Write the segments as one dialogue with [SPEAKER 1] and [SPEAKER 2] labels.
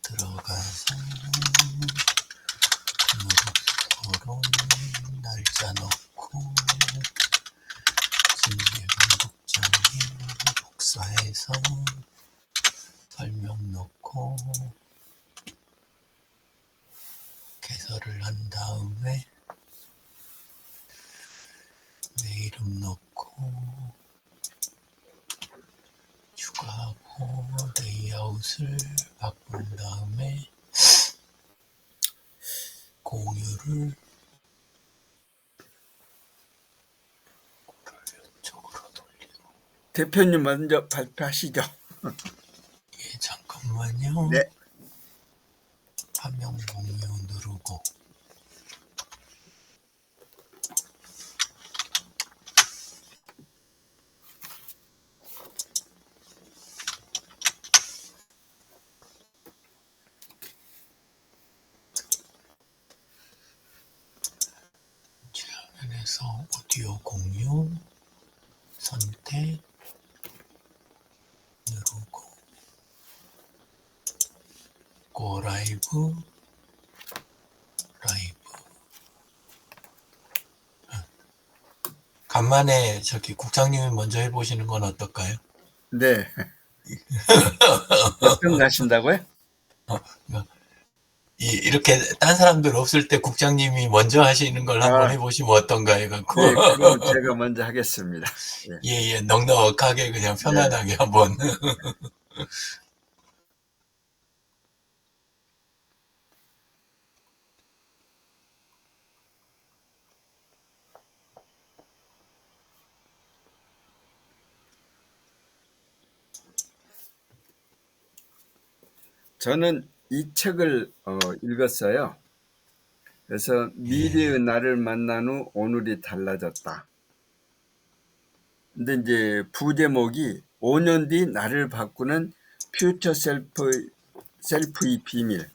[SPEAKER 1] 들어가서 누룩소로 날짜 넣고 진계방국장에 복사해서 설명 넣고 개설을 한 다음에 내 이름 넣고 추가하고 레이아웃을 바꾼 다음에 공유를 이쪽으로 돌리고.
[SPEAKER 2] 대표님 먼저 발표하시죠.
[SPEAKER 1] 예, 잠깐만요.
[SPEAKER 2] 네.
[SPEAKER 1] 화면 공유 누르고 화면에서 오디오 공유 선택 누르고 고 라이브 간만에 저기 국장님이 먼저 해보시는 건 어떨까요?
[SPEAKER 2] 네. 몇 분 가신다고요?
[SPEAKER 1] 이렇게 딴 사람들 없을 때 국장님이 먼저 하시는 걸 한번 해보시면 어떤가 해갖고.
[SPEAKER 2] 네, 그럼 제가 먼저 하겠습니다. 네.
[SPEAKER 1] 예, 넉넉하게 그냥 편안하게 한번.
[SPEAKER 2] 저는 이 책을 읽었어요. 그래서 미래의 나를 만난 후 오늘이 달라졌다. 근데 이제 부제목이 5년 뒤 나를 바꾸는 퓨처 셀프의 비밀.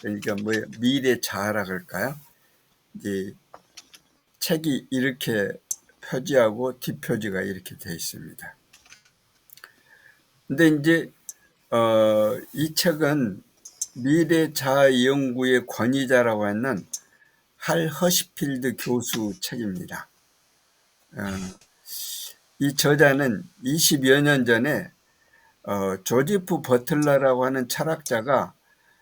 [SPEAKER 2] 그러니까 뭐 미래 자아라 그럴까요? 이제 책이 이렇게 표지하고 뒷표지가 이렇게 되어 있습니다. 근데 이제 이 책은 미래 자아 연구의 권위자라고 하는 할 허시필드 교수 책입니다. 이 저자는 20여 년 전에 조지프 버틀러라고 하는 철학자가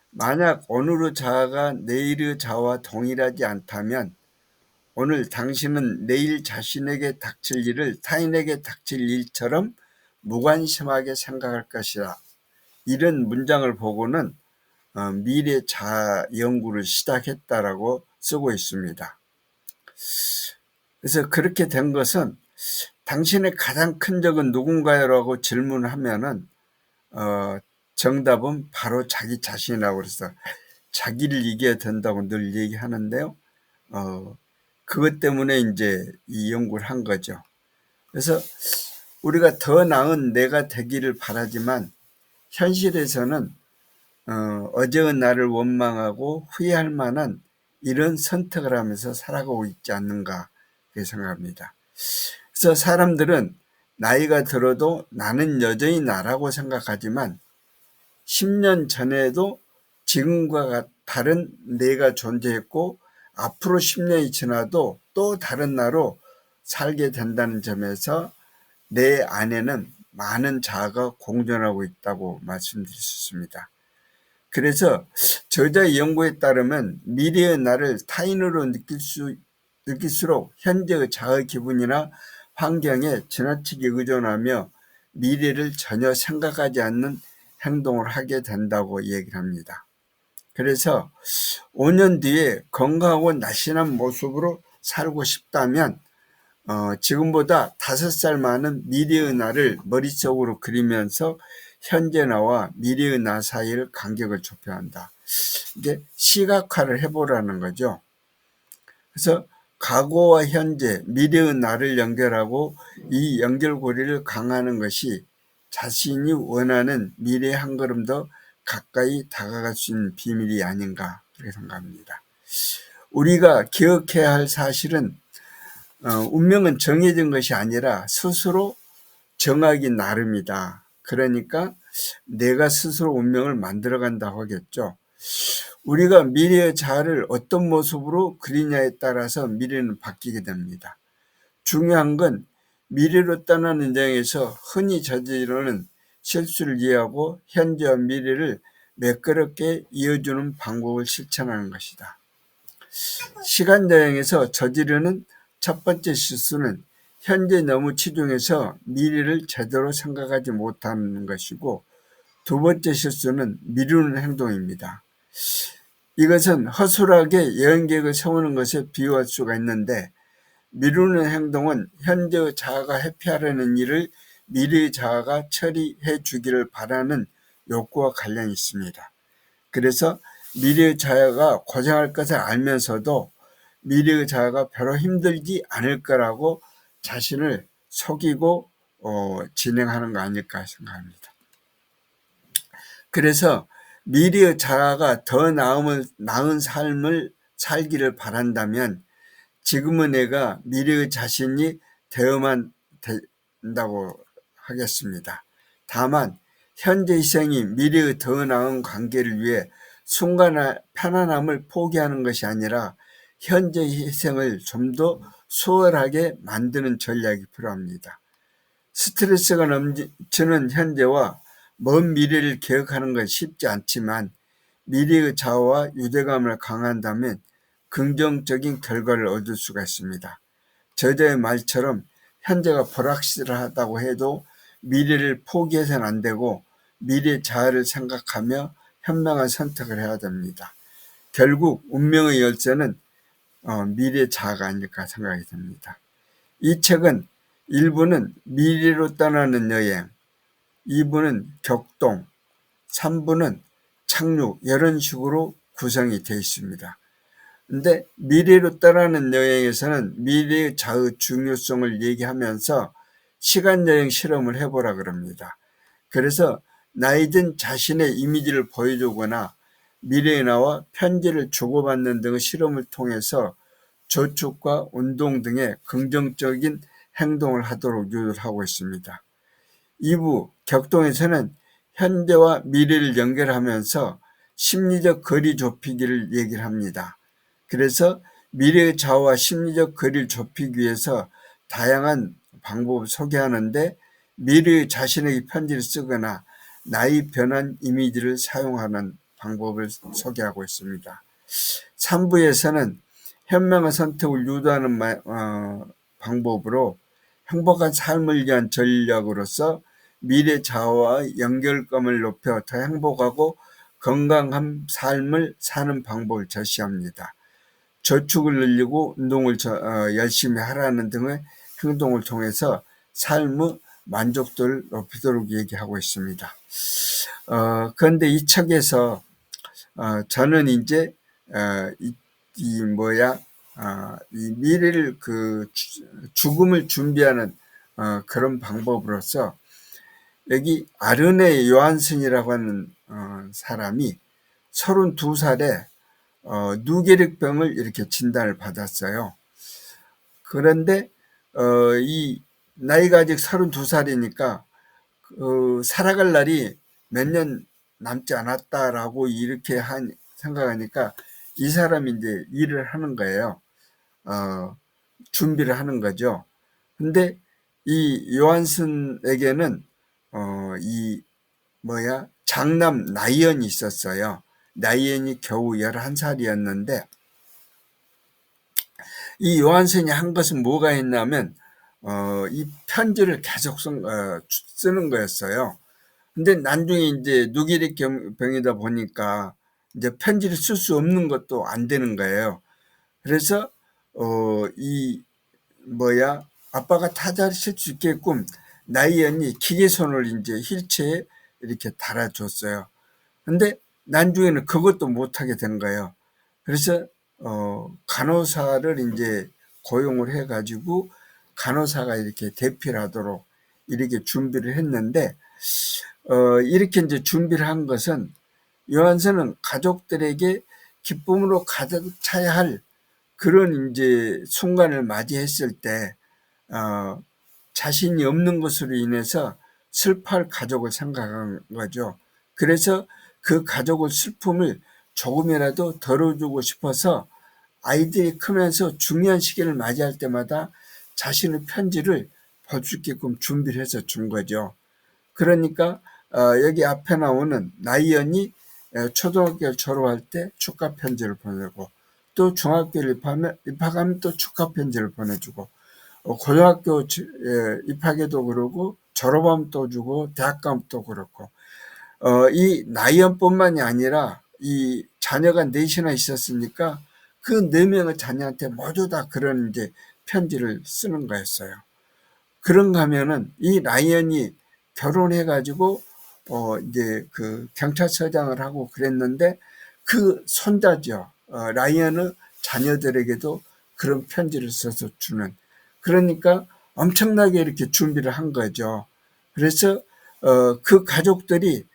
[SPEAKER 2] 만약 오늘의 자아가 내일의 자아와 동일하지 않다면 오늘 당신은 내일 자신에게 닥칠 일을 타인에게 닥칠 일처럼 무관심하게 생각할 것이다. 이런 문장을 보고는 미래 자아 연구를 시작했다라고 쓰고 있습니다. 그래서 그렇게 된 것은 당신의 가장 큰 적은 누군가요? 라고 질문하면은 정답은 바로 자기 자신이라고 그래서 자기를 이겨야 된다고 늘 얘기하는데요. 그것 때문에 이제 이 연구를 한 거죠. 그래서 우리가 더 나은 내가 되기를 바라지만 현실에서는 어제의 나를 원망하고 후회할 만한 이런 선택을 하면서 살아가고 있지 않는가 그렇게 생각합니다. 그래서 사람들은 나이가 들어도 나는 여전히 나라고 생각하지만 10년 전에도 지금과 다른 내가 존재했고 앞으로 10년이 지나도 또 다른 나로 살게 된다는 점에서 내 안에는 많은 자아가 공존하고 있다고 말씀드릴 수 있습니다. 그래서 저자의 연구에 따르면 미래의 나를 타인으로 느낄수록 현재의 자아 기분이나 환경에 지나치게 의존하며 미래를 전혀 생각하지 않는 행동을 하게 된다고 얘기를 합니다. 그래서 5년 뒤에 건강하고 날씬한 모습으로 살고 싶다면 지금보다 5살 많은 미래의 나를 머릿속으로 그리면서 현재 나와 미래의 나 사이를 간격을 좁혀야 한다. 이게 시각화를 해보라는 거죠. 그래서 과거와 현재, 미래의 나를 연결하고 이 연결고리를 강화하는 것이 자신이 원하는 미래에 한 걸음 더 가까이 다가갈 수 있는 비밀이 아닌가 그렇게 생각합니다. 우리가 기억해야 할 사실은 운명은 정해진 것이 아니라 스스로 정하기 나름이다. 그러니까 내가 스스로 운명을 만들어간다고 하겠죠. 우리가 미래의 자아를 어떤 모습으로 그리냐에 따라서 미래는 바뀌게 됩니다. 중요한 건 미래로 떠나는 여행에서 흔히 저지르는 실수를 이해하고 현재와 미래를 매끄럽게 이어주는 방법을 실천하는 것이다. 시간 여행에서 저지르는 첫 번째 실수는 현재 너무 치중해서 미래를 제대로 생각하지 못하는 것이고, 두 번째 실수는 미루는 행동입니다. 이것은 허술하게 여행 계획을 세우는 것에 비유할 수가 있는데, 미루는 행동은 현재의 자아가 회피하려는 일을 미래의 자아가 처리해 주기를 바라는 욕구와 관련이 있습니다. 그래서 미래의 자아가 고생할 것을 알면서도 미래의 자아가 별로 힘들지 않을 거라고 자신을 속이고 진행하는 거 아닐까 생각합니다. 그래서 미래의 자아가 더 나은 삶을 살기를 바란다면 지금의 내가 미래의 자신이 되어만 된다고 하겠습니다. 다만 현재 희생이 미래의 더 나은 관계를 위해 순간의 편안함을 포기하는 것이 아니라 현재의 희생을 좀 더 수월하게 만드는 전략이 필요합니다. 스트레스가 넘치는 현재와 먼 미래를 계획하는 것이 쉽지 않지만 미래의 자아와 유대감을 강화한다면 긍정적인 결과를 얻을 수가 있습니다. 저자의 말처럼 현재가 불확실하다고 해도 미래를 포기해서는 안 되고 미래 자아를 생각하며 현명한 선택을 해야 됩니다. 결국 운명의 열쇠는 미래 자아가 아닐까 생각이 듭니다. 이 책은 1부는 미래로 떠나는 여행, 2부는 격동, 3부는 착륙 이런 식으로 구성이 되어 있습니다. 근데 미래로 떠나는 여행에서는 미래의 자의 중요성을 얘기하면서 시간여행 실험을 해보라 그럽니다. 그래서 나이든 자신의 이미지를 보여주거나 미래의 나와 편지를 주고받는 등의 실험을 통해서 저축과 운동 등의 긍정적인 행동을 하도록 유도하고 있습니다. 2부 격동에서는 현재와 미래를 연결하면서 심리적 거리 좁히기를 얘기를 합니다. 그래서 미래의 자아와 심리적 거리를 좁히기 위해서 다양한 방법을 소개하는데 미래의 자신에게 편지를 쓰거나 나이 변한 이미지를 사용하는 방법을 소개하고 있습니다. 3부에서는 현명한 선택을 유도하는 방법으로 행복한 삶을 위한 전략으로서 미래 자아와 연결감을 높여 더 행복하고 건강한 삶을 사는 방법을 제시합니다. 저축을 늘리고 운동을 열심히 하라는 등의 행동을 통해서 삶의 만족도를 높이도록 얘기하고 있습니다. 그런데 이 책에서 저는 이제 이 미래를 죽음을 준비하는 그런 방법으로서 여기 아르네 요한슨이라고 하는 사람이 32살에 누게릭병을 이렇게 진단을 받았어요. 그런데 이 나이가 아직 32살이니까 살아갈 날이 몇 년 남지 않았다라고 이렇게 생각하니까 이 사람이 이제 일을 하는 거예요. 준비를 하는 거죠. 근데 이 요한슨에게는 장남 나이언이 있었어요. 나이언이 겨우 11살이었는데 이 요한슨이 한 것은 뭐가 있냐면 이 편지를 계속 쓰는 거였어요. 근데 나중에 이제 누기릭병이다 보니까 이제 편지를 쓸 수 없는 것도 안 되는 거예요. 그래서 아빠가 타자를 칠 수 있게끔 나이언이 기계손을 이제 휠체어에 이렇게 달아줬어요. 근데 나중에는 그것도 못하게 된 거예요. 그래서 간호사를 이제 고용을 해가지고 간호사가 이렇게 대피를 하도록 이렇게 준비를 했는데 이렇게 이제 준비를 한 것은 요한슨은 가족들에게 기쁨으로 가득 차야 할 그런 이제 순간을 맞이했을 때 자신이 없는 것으로 인해서 슬퍼할 가족을 생각한 거죠. 그래서 그 가족의 슬픔을 조금이라도 덜어주고 싶어서 아이들이 크면서 중요한 시기를 맞이할 때마다 자신의 편지를 볼 수 있게끔 준비를 해서 준 거죠. 그러니까 여기 앞에 나오는 나이언이 초등학교를 졸업할 때 축하 편지를 보내고, 또 중학교를 입학하면 또 축하 편지를 보내주고, 고등학교 입학에도 그러고 졸업하면 또 주고 대학 가면 또 그렇고, 이 나이언뿐만이 아니라 이 자녀가 넷이나 있었으니까 그 네 명의 자녀한테 모두 다 그런 이제 편지를 쓰는 거였어요. 그런가 하면은 이 라이언이 결혼해가지고 이제 그 경찰서장을 하고 그랬는데 그 손자죠. 라이언의 자녀들에게도 그런 편지를 써서 주는. 그러니까 엄청나게 이렇게 준비를 한 거죠. 그래서 그 가족들이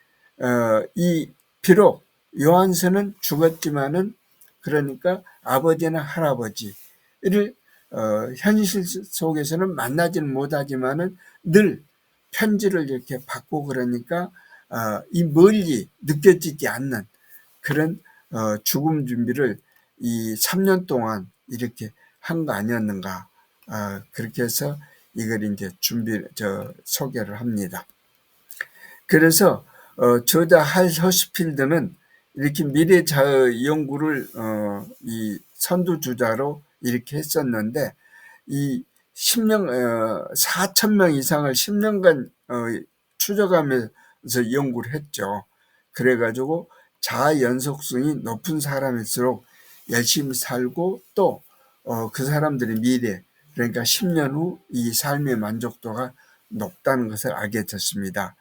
[SPEAKER 2] 이 비록 요한서는 죽었지만은, 그러니까 아버지나 할아버지를 현실 속에서는 만나지는 못하지만은 늘 편지를 이렇게 받고, 그러니까 이 멀리 느껴지지 않는 그런 죽음 준비를 이 3년 동안 이렇게 한 거 아니었는가. 그렇게 해서 이걸 이제 소개를 합니다. 그래서 저자 할 허스필드는 이렇게 미래자의 연구를 이 선두주자로 이렇게 했었는데, 이 10년 4천 명 이상을 10년간 추적하면서 연구를 했죠. 그래가지고 자아 연속성이 높은 사람일수록 열심히 살고, 또 그 사람들의 미래, 그러니까 10년 후 이 삶의 만족도가 높다는 것을 알게 됐습니다.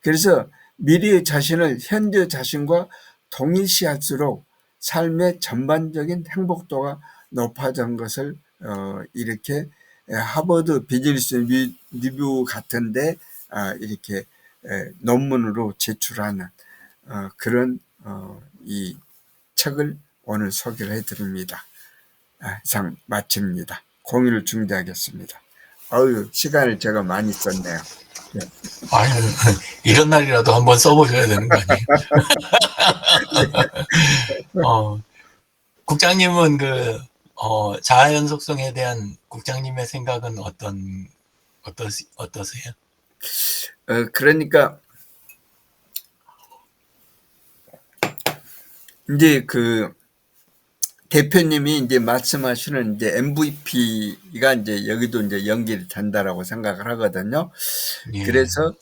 [SPEAKER 2] 그래서 미래의 자신을 현재 자신과 동일시할수록 삶의 전반적인 행복도가 높아진 것을 이렇게 하버드 비즈니스 리뷰 같은데 이렇게 논문으로 제출하는 그런 이 책을 오늘 소개를 해드립니다. 이상 마칩니다. 공유를 중지하겠습니다. 시간을 제가 많이 썼네요. 네.
[SPEAKER 1] 아유, 이런 날이라도 한번 써보셔야 되는 거 아니에요? 국장님은 자아 연속성에 대한 국장님의 생각은 어떠세요?
[SPEAKER 2] 그러니까 이제 그 대표님이 이제 말씀하시는 이제 MVP가 이제 여기도 이제 연결이 된다라고 생각을 하거든요.
[SPEAKER 1] 예.
[SPEAKER 2] 그래서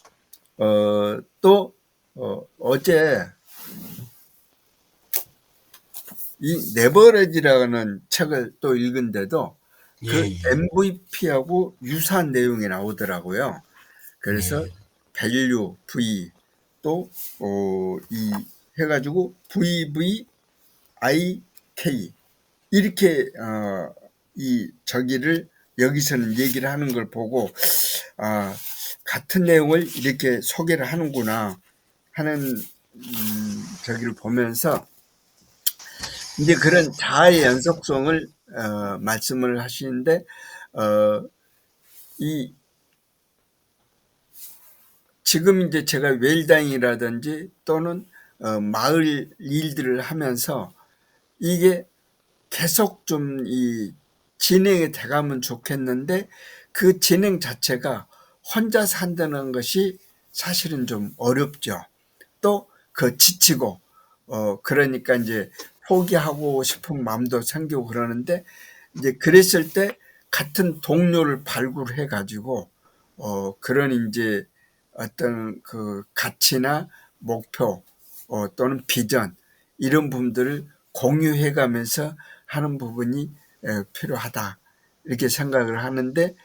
[SPEAKER 2] 또 어제 이 네버레지라는 책을 또 읽은데도 그 MVP하고 유사한 내용이 나오더라고요. 그래서 밸류 V 또 이 해가지고 VVIK 이렇게 이 저기를 여기서는 얘기를 하는 걸 보고 같은 내용을 이렇게 소개를 하는구나 하는 저기를 보면서 이제 그런 자아의 연속성을 말씀을 하시는데 이 지금 이제 제가 웰다잉이라든지 또는 마을 일들을 하면서 이게 계속 좀 이 진행이 돼가면 좋겠는데, 그 진행 자체가 혼자 산다는 것이 사실은 좀 어렵죠. 또 그 지치고 그러니까 이제 포기하고 싶은 마음도 생기고 그러는데, 이제 그랬을 때 같은 동료를 발굴해 가지고 그런 이제 어떤 그 가치나 목표 또는 비전 이런 부분들을 공유해 가면서 하는 부분이 필요하다 이렇게 생각을 하는데,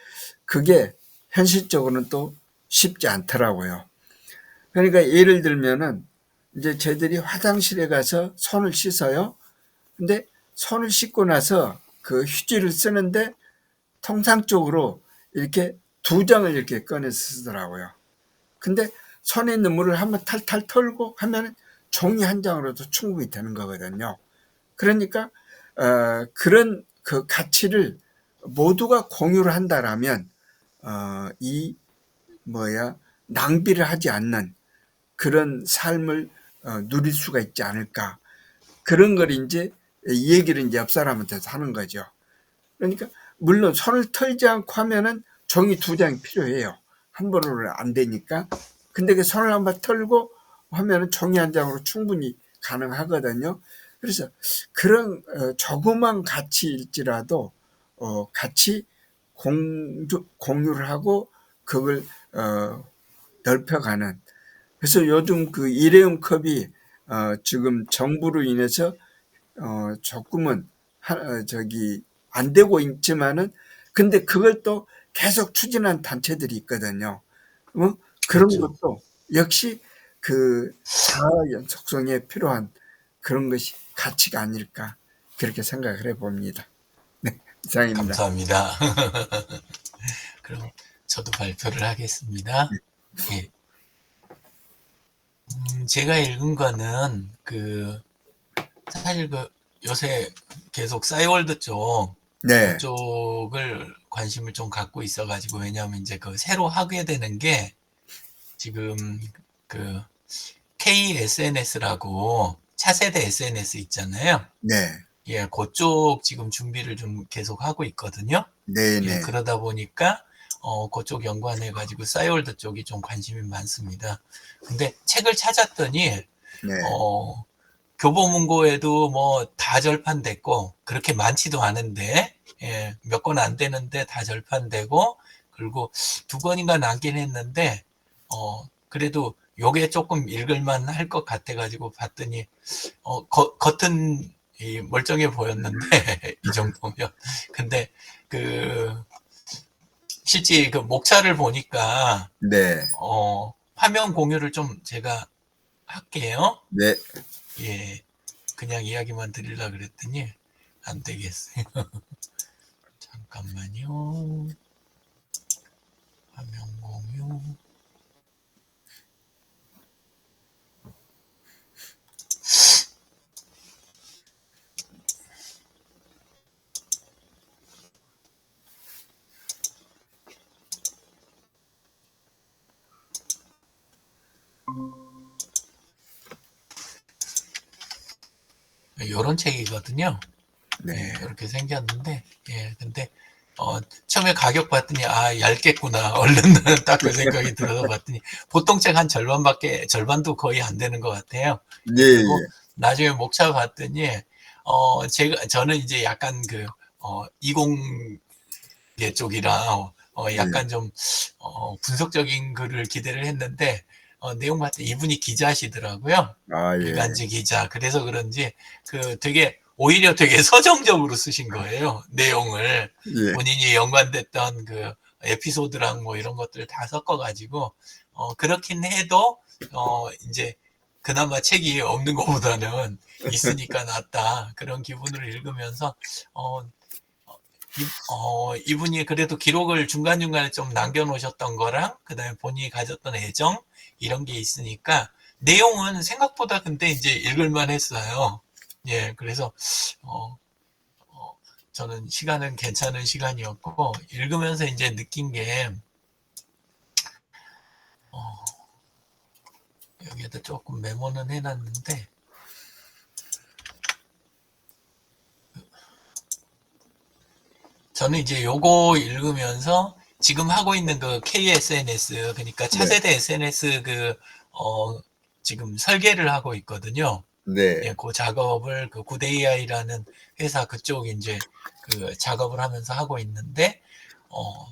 [SPEAKER 2] 그게 현실적으로는 또 쉽지 않더라고요. 그러니까 예를 들면은 이제 저희들이 화장실에 가서 손을 씻어요. 근데 손을 씻고 나서 그 휴지를 쓰는데 통상적으로 이렇게 2장을 이렇게 꺼내서 쓰더라고요. 근데 손에 있는 물을 한번 탈탈 털고 하면 종이 한 장으로도 충분히 되는 거거든요. 그러니까 그런 그 가치를 모두가 공유를 한다라면 이 낭비를 하지 않는 그런 삶을 누릴 수가 있지 않을까. 그런 걸 이제 이 얘기를 이제 옆 사람한테서 하는 거죠. 그러니까 물론 손을 털지 않고 하면은 종이 2장이 필요해요. 한 번으로 안 되니까. 근데 그 손을 한번 털고 하면은 종이 1장으로 충분히 가능하거든요. 그래서 그런 조그만 가치일지라도 같이 공유를 하고 그걸 넓혀가는. 그래서 요즘 그 일회용 컵이 지금 정부로 인해서 조금은 안 되고 있지만은 근데 그걸 또 계속 추진한 단체들이 있거든요. 그런
[SPEAKER 1] 그렇죠.
[SPEAKER 2] 것도 역시 그 자아 연속성에 필요한 그런 것이 가치가 아닐까 그렇게 생각을 해봅니다. 네, 이상입니다.
[SPEAKER 1] 감사합니다. 그럼 저도 발표를 하겠습니다. 예. 제가 읽은 거는 사실 요새 계속 싸이월드
[SPEAKER 2] 네,
[SPEAKER 1] 그쪽을 관심을 좀 갖고 있어가지고, 왜냐하면 이제 새로 하게 되는 게 지금 그 KSNS라고 차세대 SNS 있잖아요.
[SPEAKER 2] 네,
[SPEAKER 1] 예, 그쪽 지금 준비를 좀 계속 하고 있거든요.
[SPEAKER 2] 네,
[SPEAKER 1] 예,
[SPEAKER 2] 네,
[SPEAKER 1] 그러다 보니까 그쪽 연관해가지고 싸이월드 쪽이 좀 관심이 많습니다. 근데 책을 찾았더니
[SPEAKER 2] 네,
[SPEAKER 1] 어, 교보문고에도 뭐 다 절판됐고 그렇게 많지도 않은데, 예, 몇 권 안 되는데 다 절판되고, 그리고 2권인가 남긴 했는데 그래도 요게 조금 읽을만 할 것 같아가지고 봤더니 겉은 멀쩡해 보였는데 이 정도면. 근데 그 실제 그 목차를 보니까
[SPEAKER 2] 네,
[SPEAKER 1] 화면 공유를 좀 제가 할게요.
[SPEAKER 2] 네.
[SPEAKER 1] 예, 그냥 이야기만 드리려고 그랬더니 안 되겠어요. 잠깐만요. 화면 공유. 요런 책이거든요.
[SPEAKER 2] 네.
[SPEAKER 1] 예, 이렇게 생겼는데, 예, 근데 처음에 가격 봤더니 얇겠구나. 얼른 딱 그 생각이 들어서 봤더니 보통 책 한 절반도 거의 안 되는 것 같아요.
[SPEAKER 2] 네,
[SPEAKER 1] 예,
[SPEAKER 2] 예,
[SPEAKER 1] 그리고 나중에 목차 봤더니 저는 이제 약간 20개 쪽이라
[SPEAKER 2] 네.
[SPEAKER 1] 약간 좀 분석적인 글을 기대를 했는데 내용 봤더니 이분이 기자시더라고요.
[SPEAKER 2] 아, 예,
[SPEAKER 1] 일간지 기자. 그래서 그런지 오히려 되게 서정적으로 쓰신 거예요. 내용을.
[SPEAKER 2] 예,
[SPEAKER 1] 본인이 연관됐던 에피소드랑 뭐 이런 것들 다 섞어가지고, 그렇긴 해도, 이제, 그나마 책이 없는 것보다는 있으니까 낫다. 그런 기분으로 읽으면서, 어, 이분이 그래도 기록을 중간중간에 좀 남겨놓으셨던 거랑, 그 다음에 본인이 가졌던 애정, 이런 게 있으니까, 내용은 생각보다 근데 이제 읽을만 했어요. 예, 그래서, 어, 저는 시간은 괜찮은 시간이었고, 읽으면서 이제 느낀 게, 여기에다 조금 메모는 해놨는데, 저는 이제 요거 읽으면서 지금 하고 있는 KSNS, 그러니까
[SPEAKER 2] 네,
[SPEAKER 1] 차세대 SNS 지금 설계를 하고 있거든요.
[SPEAKER 2] 네,
[SPEAKER 1] 예, 그 작업을 구데이아이라는 회사 그쪽 이제 작업을 하면서 하고 있는데, 어,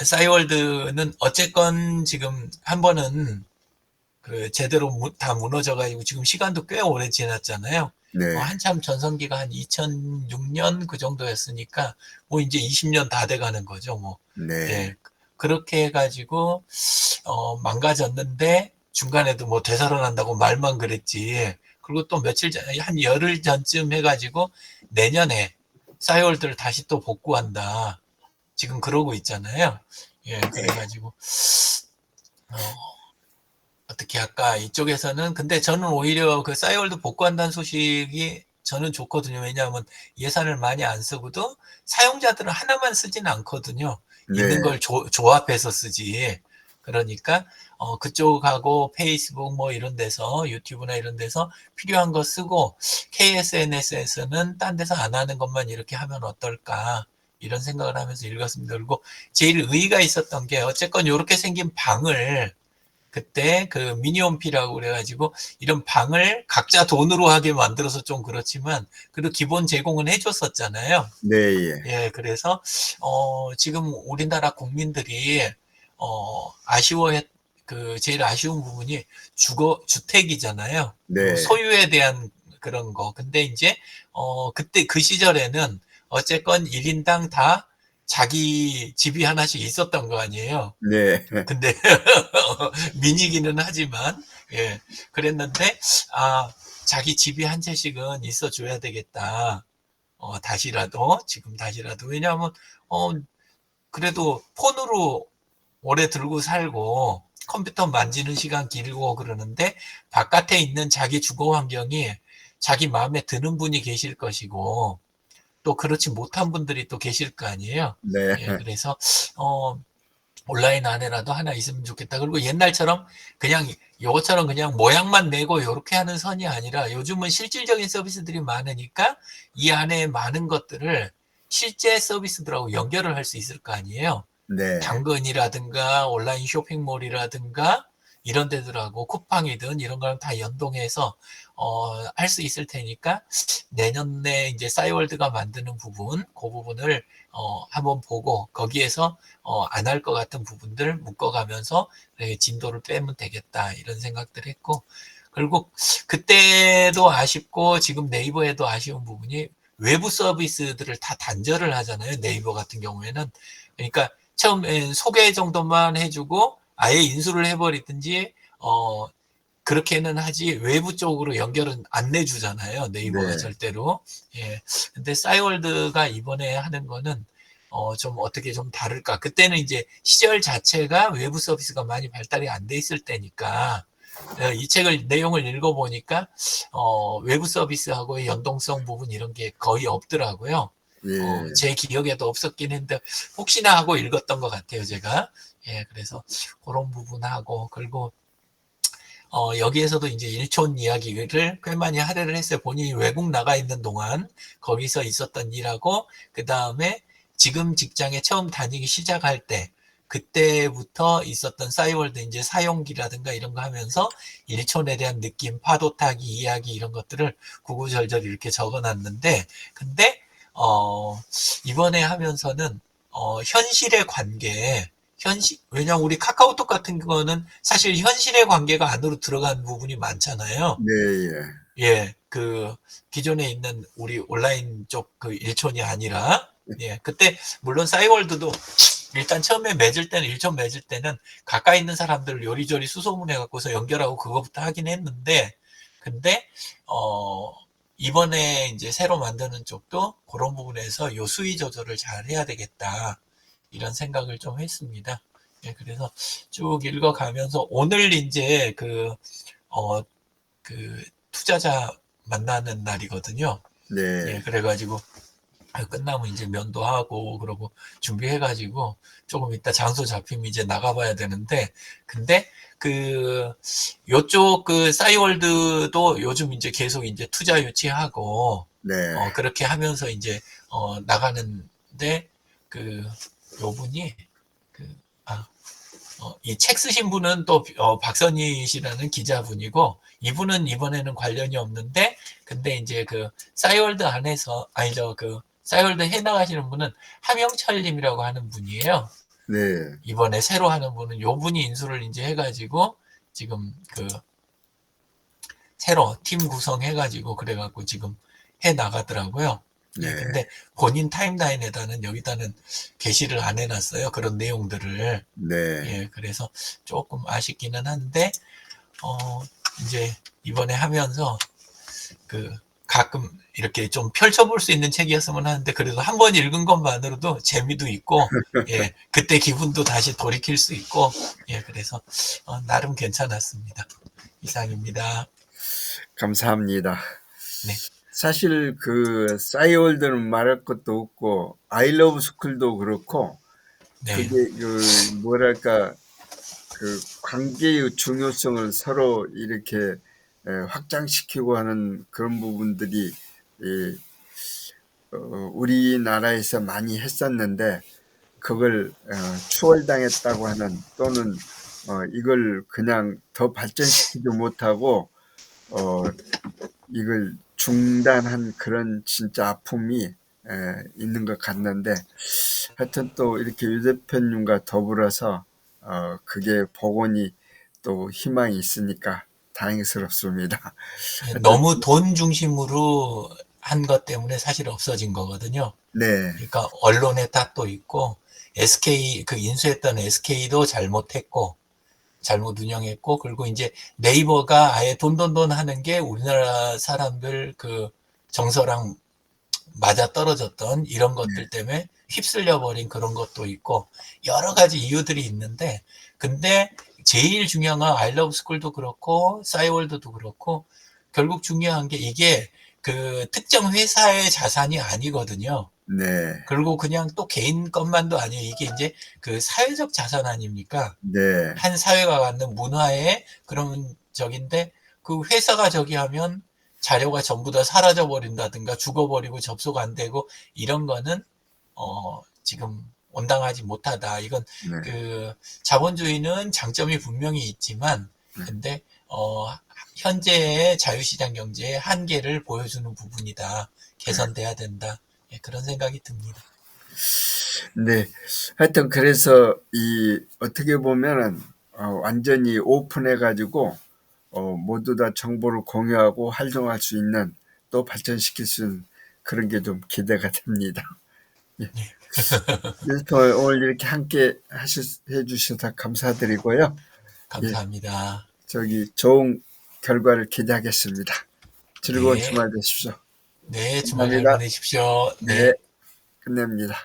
[SPEAKER 1] 싸이월드는 어쨌건 지금 한 번은 제대로 다 무너져가지고 지금 시간도 꽤 오래 지났잖아요.
[SPEAKER 2] 네,
[SPEAKER 1] 한참 전성기가 한 2006년 그 정도였으니까 뭐 이제 20년 다 돼가는 거죠. 뭐
[SPEAKER 2] 네,
[SPEAKER 1] 예, 그렇게 해가지고 망가졌는데 중간에도 뭐 되살아난다고 말만 그랬지. 그리고 또 며칠 전, 한 열흘 전쯤 해가지고 내년에 싸이월드를 다시 또 복구한다. 지금 그러고 있잖아요. 예, 그래가지고 어떻게 할까 이쪽에서는. 근데 저는 오히려 싸이월드 복구한다는 소식이 저는 좋거든요. 왜냐하면 예산을 많이 안 쓰고도 사용자들은 하나만 쓰지는 않거든요. 있는
[SPEAKER 2] 네,
[SPEAKER 1] 걸 조합해서 쓰지. 그러니까 그쪽하고 페이스북 뭐 이런 데서 유튜브나 이런 데서 필요한 거 쓰고 KSNS에서는 딴 데서 안 하는 것만 이렇게 하면 어떨까 이런 생각을 하면서 읽었습니다. 그리고 제일 의의가 있었던 게 어쨌건 이렇게 생긴 방을 그때 그 미니홈피라고 그래가지고 이런 방을 각자 돈으로 하게 만들어서 좀 그렇지만 그래도 기본 제공은 해줬었잖아요.
[SPEAKER 2] 네, 예.
[SPEAKER 1] 예, 그래서 지금 우리나라 국민들이 아쉬워했 그 제일 아쉬운 부분이 주택이잖아요.
[SPEAKER 2] 네,
[SPEAKER 1] 소유에 대한 그런 거. 근데 이제 그때 그 시절에는 어쨌건 1인당 다 자기 집이 하나씩 있었던 거 아니에요.
[SPEAKER 2] 네,
[SPEAKER 1] 근데 미니기는 하지만 예 그랬는데 아 자기 집이 한 채씩은 있어줘야 되겠다. 다시라도 지금 다시라도 왜냐하면 어 그래도 폰으로 오래 들고 살고 컴퓨터 만지는 시간 길고 그러는데 바깥에 있는 자기 주거 환경이 자기 마음에 드는 분이 계실 것이고 또 그렇지 못한 분들이 또 계실 거 아니에요.
[SPEAKER 2] 네,
[SPEAKER 1] 예, 그래서 어 온라인 안에라도 하나 있으면 좋겠다. 그리고 옛날처럼 그냥 요것처럼 그냥 모양만 내고 이렇게 하는 선이 아니라 요즘은 실질적인 서비스들이 많으니까 이 안에 많은 것들을 실제 서비스들하고 연결을 할 수 있을 거 아니에요.
[SPEAKER 2] 네,
[SPEAKER 1] 당근이라든가 온라인 쇼핑몰이라든가 이런 데들하고 쿠팡이든 이런 거랑 다 연동해서 할 수 있을 테니까 내년에 이제 싸이월드가 만드는 부분, 그 부분을 한번 보고 거기에서 안 할 것 같은 부분들 묶어가면서 진도를 빼면 되겠다 이런 생각들 했고 그리고 그때도 아쉽고 지금 네이버에도 아쉬운 부분이 외부 서비스들을 다 단절을 하잖아요. 네이버 같은 경우에는 그러니까 처음에 소개 정도만 해주고 아예 인수를 해버리든지 그렇게는 하지 외부 쪽으로 연결은 안 내주잖아요. 네이버가
[SPEAKER 2] 네,
[SPEAKER 1] 절대로. 예. 근데 싸이월드가 이번에 하는 거는 좀 어떻게 좀 다를까. 그때는 이제 시절 자체가 외부 서비스가 많이 발달이 안 돼 있을 때니까 이 책을 내용을 읽어보니까 외부 서비스하고의 연동성 부분 이런 게 거의 없더라고요.
[SPEAKER 2] 예,
[SPEAKER 1] 제 기억에도 없었긴 했는데 혹시나 하고 읽었던 것 같아요, 제가. 예, 그래서 그런 부분하고 그리고 여기에서도 이제 일촌 이야기를 꽤 많이 할애를 했어요. 본인이 외국 나가 있는 동안 거기서 있었던 일하고 그 다음에 지금 직장에 처음 다니기 시작할 때 그때부터 있었던 싸이월드 이제 사용기라든가 이런 거 하면서 일촌에 대한 느낌, 파도 타기, 이야기 이런 것들을 구구절절 이렇게 적어놨는데 근데 이번에 하면서는 현실의 관계 왜냐면 우리 카카오톡 같은 거는 사실 현실의 관계가 안으로 들어간 부분이 많잖아요.
[SPEAKER 2] 네, 예,
[SPEAKER 1] 예, 기존에 있는 우리 온라인 쪽 그 일촌이 아니라, 예, 그때 물론 싸이월드도 일단 처음에 맺을 때는, 일촌 맺을 때는 가까이 있는 사람들 요리조리 수소문해 갖고서 연결하고 그거부터 하긴 했는데, 근데, 이번에 이제 새로 만드는 쪽도 그런 부분에서 요 수위 조절을 잘 해야 되겠다. 이런 생각을 좀 했습니다. 예, 그래서 쭉 읽어가면서 오늘 이제 어, 투자자 만나는 날이거든요. 예,
[SPEAKER 2] 네,
[SPEAKER 1] 그래가지고 끝나면 이제 면도하고 그러고 준비해가지고 조금 이따 장소 잡히면 이제 나가봐야 되는데 근데 요쪽 싸이월드도 요즘 이제 계속 이제 투자 유치하고
[SPEAKER 2] 네,
[SPEAKER 1] 그렇게 하면서 이제 나가는데 요 분이 그, 아, 이 책 쓰신 분은 또 박선희 씨라는 기자분이고 이분은 이번에는 관련이 없는데 근데 이제 싸이월드 안에서 아니죠 싸이월드 해 나가시는 분은 함영철님이라고 하는 분이에요.
[SPEAKER 2] 네,
[SPEAKER 1] 이번에 새로 하는 분은 요 분이 인수를 이제 해가지고 지금 새로 팀 구성해가지고 그래갖고 지금 해 나가더라고요. 예,
[SPEAKER 2] 네,
[SPEAKER 1] 근데 본인 타임라인에다는 여기다는 게시를 안 해놨어요. 그런 내용들을.
[SPEAKER 2] 네.
[SPEAKER 1] 예, 그래서 조금 아쉽기는 한데, 이제 이번에 하면서 가끔 이렇게 좀 펼쳐볼 수 있는 책이었으면 하는데, 그래도 한 번 읽은 것만으로도 재미도 있고, 예, 그때 기분도 다시 돌이킬 수 있고, 예, 그래서 나름 괜찮았습니다. 이상입니다.
[SPEAKER 2] 감사합니다.
[SPEAKER 1] 네,
[SPEAKER 2] 사실 싸이월드는 말할 것도 없고 아이러브 스쿨도 그렇고
[SPEAKER 1] 네,
[SPEAKER 2] 그게 뭐랄까 그 관계의 중요성을 서로 이렇게 확장시키고 하는 그런 부분들이 이, 우리나라에서 많이 했었는데 그걸 추월당했다고 하는 또는 이걸 그냥 더 발전시키지 못하고 이걸 중단한 그런 진짜 아픔이 있는 것 같는데 하여튼 또 이렇게 유 대표님과 더불어서 그게 복원이 또 희망이 있으니까 다행스럽습니다. 하여튼
[SPEAKER 1] 너무 돈 중심으로 한 것 때문에 사실 없어진 거거든요.
[SPEAKER 2] 네,
[SPEAKER 1] 그러니까 언론의 탓도 있고 SK 그 인수했던 SK도 잘못했고 잘못 운영했고 그리고 이제 네이버가 아예 돈돈돈 하는 게 우리나라 사람들 그 정서랑 맞아 떨어졌던 이런
[SPEAKER 2] 네,
[SPEAKER 1] 것들 때문에 휩쓸려 버린 그런 것도 있고 여러 가지 이유들이 있는데 근데 제일 중요한 건 아이러브 스쿨도 그렇고 싸이월드도 그렇고 결국 중요한 게 이게 그 특정 회사의 자산이 아니거든요.
[SPEAKER 2] 네,
[SPEAKER 1] 그리고 그냥 또 개인 것만도 아니에요. 이게 이제 그 사회적 자산 아닙니까?
[SPEAKER 2] 네,
[SPEAKER 1] 한 사회가 갖는 문화의 그런 적인데 그 회사가 저기 하면 자료가 전부 다 사라져 버린다든가 죽어버리고 접속 안 되고 이런 거는 지금 온당하지 못하다. 이건
[SPEAKER 2] 네,
[SPEAKER 1] 그 자본주의는 장점이 분명히 있지만 근데 현재의 자유시장 경제의 한계를 보여주는 부분이다.
[SPEAKER 2] 네.
[SPEAKER 1] 개선돼야 된다. 예, 그런 생각이 듭니다.
[SPEAKER 2] 네. 하여튼 그래서 어떻게 보면은 완전히 오픈해 가지고 모두 다 정보를 공유하고 활동할 수 있는 또 발전시킬 수 있는 그런 게 좀 기대가 됩니다. 예. 그래서 오늘 이렇게 함께 해 주셔서 감사드리고요. 예.
[SPEAKER 1] 감사합니다.
[SPEAKER 2] 저기 좋은 결과를 기대하겠습니다. 즐거운
[SPEAKER 1] 네,
[SPEAKER 2] 주말 되십시오.
[SPEAKER 1] 네, 주말 잘
[SPEAKER 2] 감사합니다.
[SPEAKER 1] 보내십시오.
[SPEAKER 2] 네.
[SPEAKER 1] 네.
[SPEAKER 2] 끝냅니다.